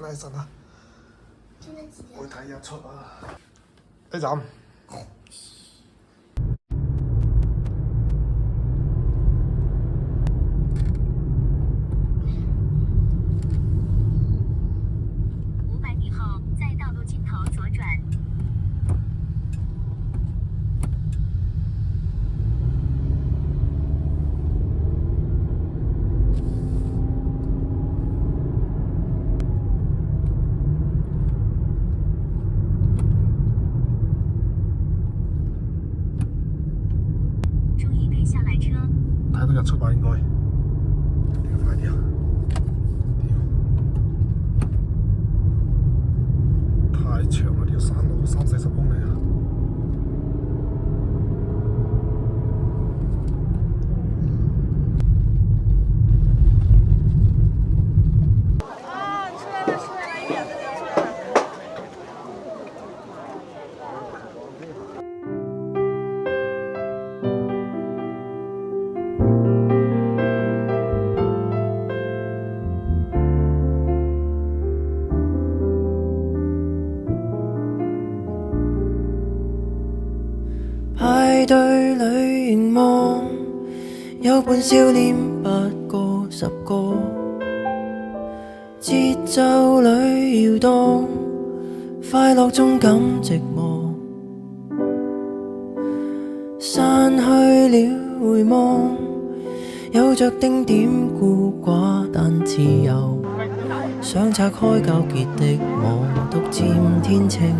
啊神啊！今天幾點？會睇日出啊！呢站。500米後，在道路盡頭左轉。注意配下來車。睇到日出吧應該。呢個快啲啊！太長啦！呢條山路30-40公里啊！派對裏凝望，有伴笑臉8個10個，節奏裏搖動，快樂中感寂寞，散去了回望，有着丁點孤寡但自由，想拆開糾結的網，獨佔天晴。